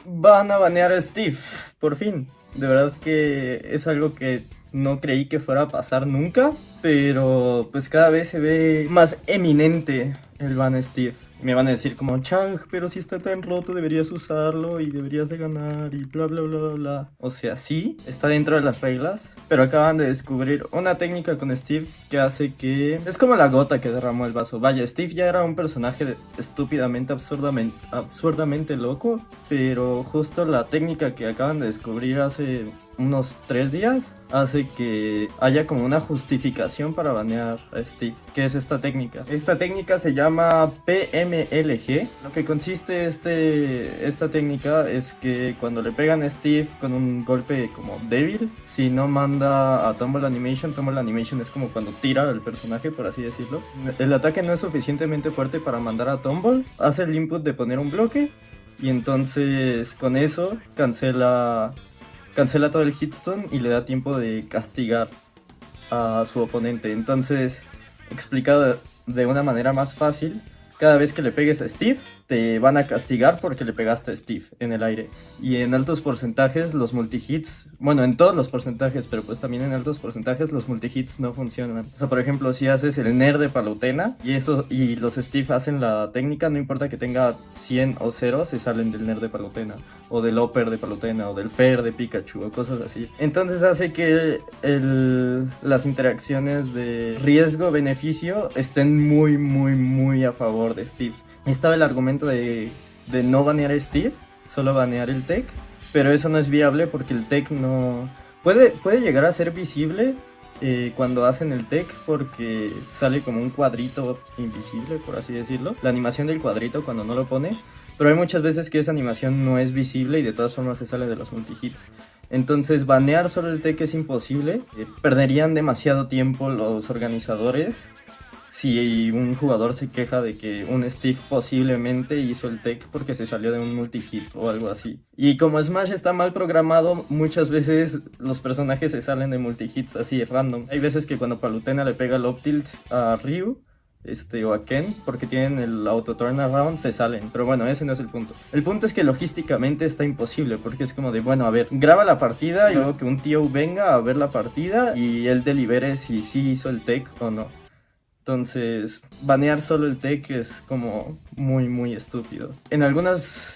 Van a banear a Steve, por fin. De verdad que es algo que no creí que fuera a pasar nunca, pero pues cada vez se ve más eminente el ban a Steve. Me van a decir como, Chang, pero si está tan roto deberías usarlo y deberías de ganar y bla bla bla bla bla. O sea, sí, está dentro de las reglas, pero acaban de descubrir una técnica con Steve que hace que... Es como la gota que derramó el vaso. Vaya, Steve ya era un personaje estúpidamente, absurdamente loco, pero justo la técnica que acaban de descubrir hace unos 3 días hace que haya como una justificación para banear a Steve. ¿Qué es esta técnica? Esta técnica se llama PMLG. Lo que consiste esta técnica es que cuando le pegan a Steve con un golpe como débil, si no manda a Tumble Animation es como cuando tira al personaje, por así decirlo. El ataque no es suficientemente fuerte para mandar a Tumble, hace el input de poner un bloque y entonces con eso cancela todo el hitstone y le da tiempo de castigar a su oponente. Entonces, explicado de una manera más fácil, cada vez que le pegues a Steve, te van a castigar porque le pegaste a Steve en el aire. Y en altos porcentajes los multihits, bueno, en todos los porcentajes, pero pues también en altos porcentajes los multihits no funcionan. O sea, por ejemplo, si haces el Ner de Palutena y los Steve hacen la técnica, no importa que tenga 100 o 0, se salen del Ner de Palutena, o del Upper de Palutena, o del Fair de Pikachu, o cosas así. Entonces hace que las interacciones de riesgo-beneficio estén muy a favor de Steve. Estaba el argumento de no banear a Steve, solo banear el tech, pero eso no es viable porque el tech no... Puede llegar a ser visible cuando hacen el tech porque sale como un cuadrito invisible, por así decirlo. La animación del cuadrito cuando no lo pone, pero hay muchas veces que esa animación no es visible y de todas formas se sale de los multihits. Entonces banear solo el tech es imposible, perderían demasiado tiempo los organizadores. Si un jugador se queja de que un Steve posiblemente hizo el tech porque se salió de un multihit o algo así. Y como Smash está mal programado, muchas veces los personajes se salen de multihits así random. Hay veces que cuando Palutena le pega el up tilt a Ryu, o a Ken, porque tienen el auto turnaround, se salen. Pero bueno, ese no es el punto. El punto es que logísticamente está imposible, porque es como de, bueno, a ver, graba la partida y luego que un tío venga a ver la partida y él delibere si sí hizo el tech o no. Entonces, banear solo el tech es como muy estúpido. En algunas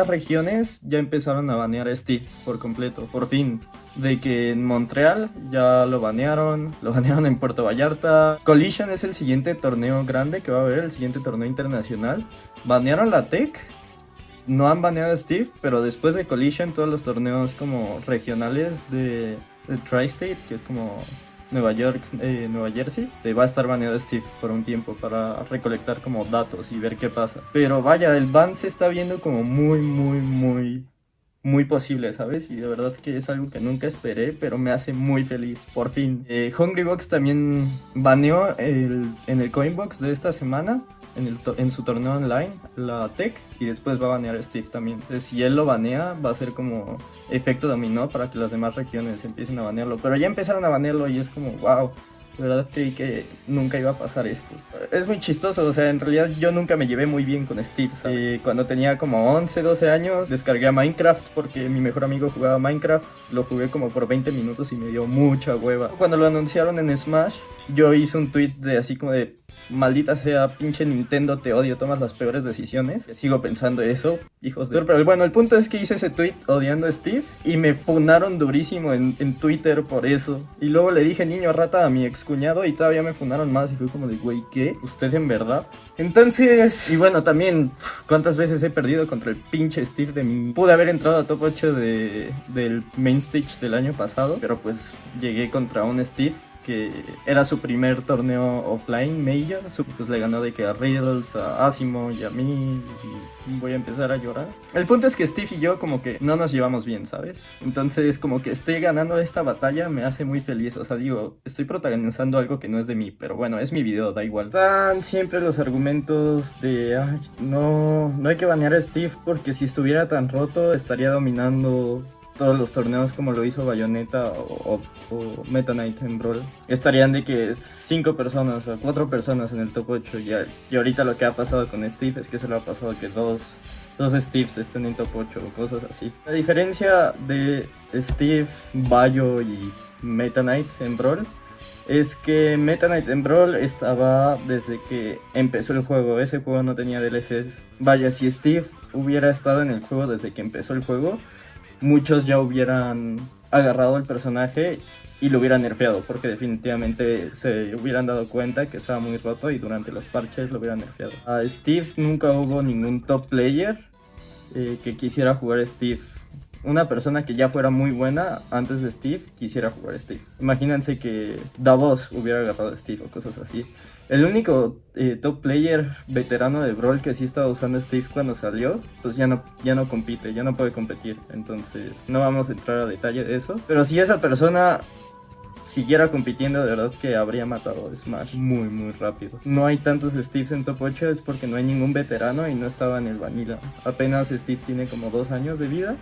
regiones ya empezaron a banear a Steve por completo, por fin. De que en Montreal ya lo banearon en Puerto Vallarta. Collision es el siguiente torneo grande que va a haber, el siguiente torneo internacional. Banearon la tech, no han baneado a Steve, pero después de Collision todos los torneos como regionales de Tri-State, que es como... Nueva York, Nueva Jersey, te va a estar baneado Steve por un tiempo para recolectar como datos y ver qué pasa. Pero vaya, el ban se está viendo como muy posible, ¿sabes? Y de verdad que es algo que nunca esperé, pero me hace muy feliz, por fin. Hungrybox también baneó en el Coinbox de esta semana, en su torneo online, la tech, y después va a banear a Steve también. Entonces, si él lo banea, va a ser como efecto dominó para que las demás regiones empiecen a banearlo. Pero ya empezaron a banearlo y es como, wow, de verdad creí que nunca iba a pasar esto. Es muy chistoso, o sea, en realidad yo nunca me llevé muy bien con Steve, ¿sabes? Cuando tenía como 11, 12 años, descargué a Minecraft porque mi mejor amigo jugaba Minecraft. Lo jugué como por 20 minutos y me dio mucha hueva. Cuando lo anunciaron en Smash, yo hice un tweet de así como de... Maldita sea, pinche Nintendo, te odio, tomas las peores decisiones. Sigo pensando eso, hijos de... Pero bueno, el punto es que hice ese tweet odiando a Steve y me funaron durísimo en Twitter por eso. Y luego le dije niño rata a mi excuñado y todavía me funaron más y fue como de, güey, ¿qué? ¿Usted en verdad? Entonces... Y bueno, también, ¿cuántas veces he perdido contra el pinche Steve de mí? Pude haber entrado a top 8 del main stage del año pasado, pero pues llegué contra un Steve que era su primer torneo offline major, pues le ganó de que a Riddles, a Asimo y a mí, y voy a empezar a llorar. El punto es que Steve y yo como que no nos llevamos bien, ¿sabes? Entonces como que esté ganando esta batalla me hace muy feliz, o sea, digo, estoy protagonizando algo que no es de mí, pero bueno, es mi video, da igual. Dan siempre los argumentos de, ay, no hay que banear a Steve porque si estuviera tan roto estaría dominando todos los torneos como lo hizo Bayonetta o Meta Knight en Brawl. Estarían de que 5 personas o 4 personas en el top 8 y ahorita lo que ha pasado con Steve es que se lo ha pasado que 2 dos Steves estén en top 8 o cosas así. La diferencia de Steve, Bayo y Meta Knight en Brawl es que Meta Knight en Brawl estaba desde que empezó el juego. Ese juego no tenía DLCs. Vaya, si Steve hubiera estado en el juego desde que empezó el juego, muchos ya hubieran agarrado el personaje y lo hubieran nerfeado, porque definitivamente se hubieran dado cuenta que estaba muy roto y durante los parches lo hubieran nerfeado. A Steve nunca hubo ningún top player que quisiera jugar Steve. Una persona que ya fuera muy buena antes de Steve quisiera jugar Steve. Imagínense que Davos hubiera agarrado a Steve o cosas así. El único top player veterano de Brawl que sí estaba usando Steve cuando salió, pues ya no compite, ya no puede competir. Entonces no vamos a entrar a detalle de eso. Pero si esa persona siguiera compitiendo, de verdad que habría matado a Smash muy rápido. No hay tantos Steves en top 8 es porque no hay ningún veterano y no estaba en el vanilla. Apenas Steve tiene como 2 años de vida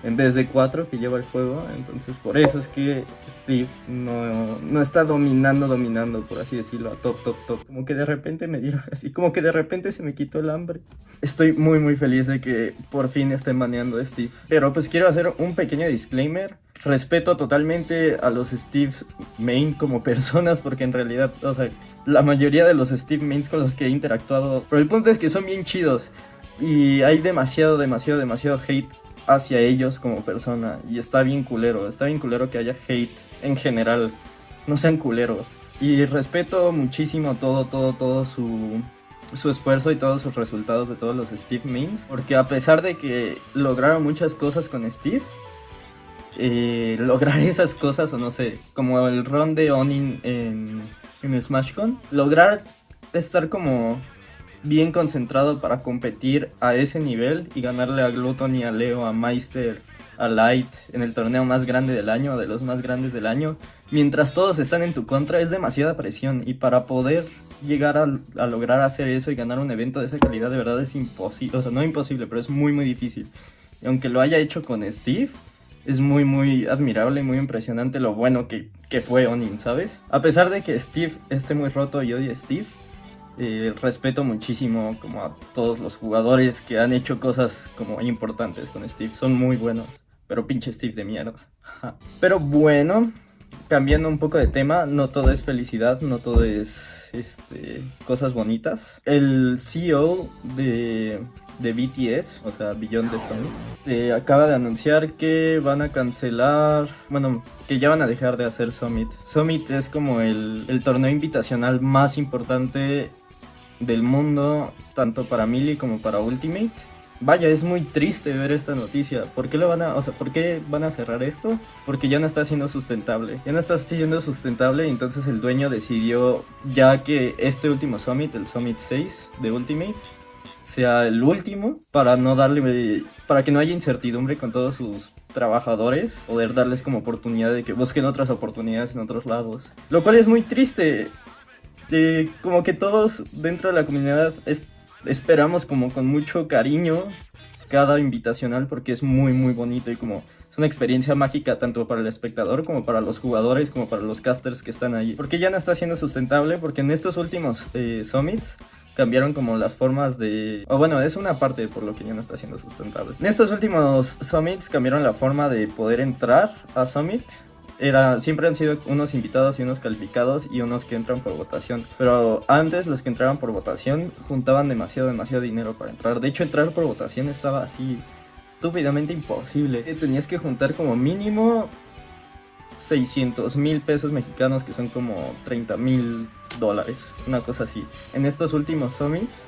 en vez de 4 que lleva el juego, entonces por eso es que Steve no está dominando, por así decirlo, a top. Como que de repente me dieron así, como que de repente se me quitó el hambre. Estoy muy feliz de que por fin estén baneando a Steve. Pero pues quiero hacer un pequeño disclaimer. Respeto totalmente a los Steves main como personas, porque en realidad, o sea, la mayoría de los Steve mains con los que he interactuado, pero el punto es que son bien chidos y hay demasiado hate hacia ellos como persona y está bien culero que haya hate en general, no sean culeros. Y respeto muchísimo todo su esfuerzo y todos sus resultados de todos los Steve mains, porque a pesar de que lograron muchas cosas con Steve, lograr esas cosas, o no sé, como el run de Onin en SmashCon, lograr estar como bien concentrado para competir a ese nivel y ganarle a Gluttony, a Leo, a Meister, a Light en el torneo más grande del año, de los más grandes del año, mientras todos están en tu contra, es demasiada presión. Y para poder llegar a lograr hacer eso y ganar un evento de esa calidad, de verdad es imposible, o sea, no imposible, pero es muy difícil. Y aunque lo haya hecho con Steve, es muy admirable y muy impresionante lo bueno que fue Onin, ¿sabes? A pesar de que Steve esté muy roto y odie a Steve, respeto muchísimo como a todos los jugadores que han hecho cosas como importantes con Steve. Son muy buenos, pero pinche Steve de mierda. Pero bueno, cambiando un poco de tema, no todo es felicidad, no todo es cosas bonitas. El CEO de BTS, o sea, Beyond the Summit, acaba de anunciar que van a cancelar, bueno, que ya van a dejar de hacer Summit. Summit es como el torneo invitacional más importante del mundo, tanto para Melee como para Ultimate. Vaya, es muy triste ver esta noticia. ¿Por qué ¿por qué van a cerrar esto? Porque ya no está siendo sustentable. Ya no está siendo sustentable, entonces el dueño decidió ya que este último Summit, el Summit 6 de Ultimate, sea el último para que no haya incertidumbre con todos sus trabajadores, poder darles como oportunidad de que busquen otras oportunidades en otros lados. Lo cual es muy triste. Como que todos dentro de la comunidad esperamos como con mucho cariño cada invitacional porque es muy bonito y como es una experiencia mágica tanto para el espectador como para los jugadores como para los casters que están ahí. Porque ya no está siendo sustentable, porque en estos últimos summits cambiaron como las formas de... O bueno, es una parte por lo que ya no está siendo sustentable. En estos últimos summits cambiaron la forma de poder entrar a Summit. Siempre han sido unos invitados y unos calificados y unos que entran por votación. Pero antes los que entraban por votación juntaban demasiado dinero para entrar. De hecho, entrar por votación estaba así estúpidamente imposible. Tenías que juntar como mínimo 600,000 pesos mexicanos, que son como $30,000, una cosa así. En estos últimos summits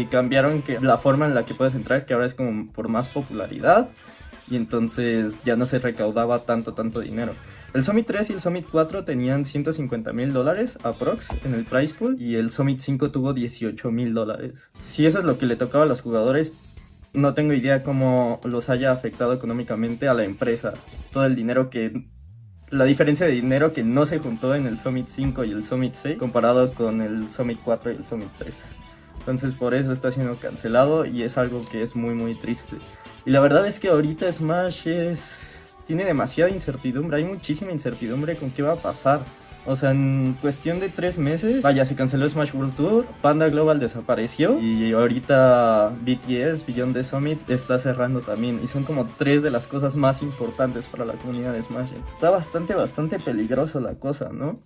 cambiaron la forma en la que puedes entrar, que ahora es como por más popularidad. Y entonces ya no se recaudaba tanto dinero. El Summit 3 y el Summit 4 tenían $150,000 aprox en el prize pool, y el Summit 5 tuvo $18,000. Si eso es lo que le tocaba a los jugadores, no tengo idea cómo los haya afectado económicamente a la empresa. Todo el dinero la diferencia de dinero que no se juntó en el Summit 5 y el Summit 6 comparado con el Summit 4 y el Summit 3. Entonces por eso está siendo cancelado y es algo que es muy triste. Y la verdad es que ahorita Smash tiene demasiada incertidumbre, hay muchísima incertidumbre con qué va a pasar. O sea, en cuestión de 3 meses, vaya, se canceló Smash World Tour, Panda Global desapareció y ahorita BTS, Beyond the Summit, está cerrando también. Y son como 3 de las cosas más importantes para la comunidad de Smash. Está bastante peligroso la cosa, ¿no?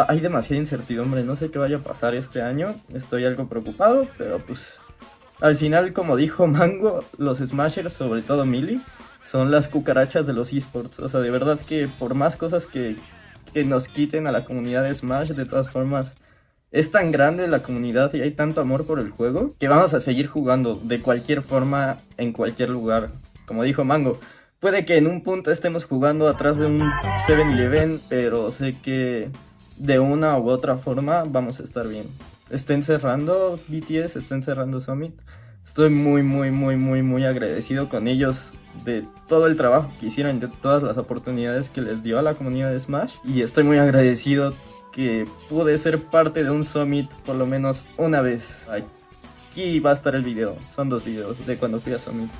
Hay demasiada incertidumbre, no sé qué vaya a pasar este año. Estoy algo preocupado, pero pues al final, como dijo Mango, los Smashers, sobre todo Millie, son las cucarachas de los esports. O sea, de verdad que por más cosas que nos quiten a la comunidad de Smash, de todas formas, es tan grande la comunidad y hay tanto amor por el juego que vamos a seguir jugando de cualquier forma, en cualquier lugar. Como dijo Mango, puede que en un punto estemos jugando atrás de un 7-Eleven, pero sé que de una u otra forma vamos a estar bien. Estén cerrando BTS, estén cerrando Summit. Estoy muy agradecido con ellos de todo el trabajo que hicieron, de todas las oportunidades que les dio a la comunidad de Smash. Y estoy muy agradecido que pude ser parte de un Summit por lo menos una vez. Aquí va a estar el video, son 2 videos de cuando fui a Summit.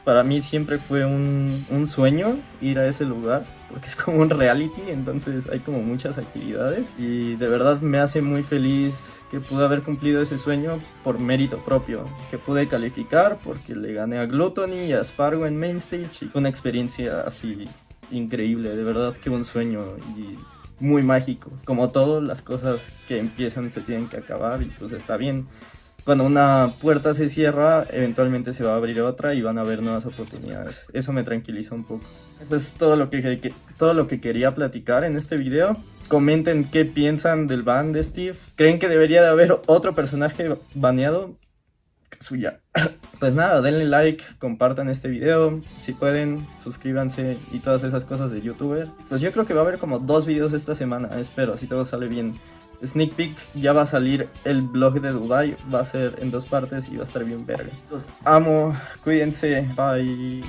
Para mí siempre fue un sueño ir a ese lugar, porque es como un reality, entonces hay como muchas actividades. Y de verdad me hace muy feliz que pude haber cumplido ese sueño por mérito propio, que pude calificar porque le gané a Gluttony y a Spargo en Main Stage. Y fue una experiencia así increíble, de verdad que un sueño y muy mágico. Como todas las cosas que empiezan se tienen que acabar y pues está bien. Cuando una puerta se cierra, eventualmente se va a abrir otra y van a haber nuevas oportunidades. Eso me tranquiliza un poco. Eso es todo lo que quería platicar en este video. Comenten qué piensan del ban de Steve. ¿Creen que debería de haber otro personaje baneado? Suya. Pues nada, denle like, compartan este video, si pueden, suscríbanse y todas esas cosas de youtuber. Pues yo creo que va a haber como 2 videos esta semana, espero, si todo sale bien. Sneak peek, ya va a salir el vlog de Dubai, va a ser en 2 partes y va a estar bien verga. Los amo, cuídense, bye.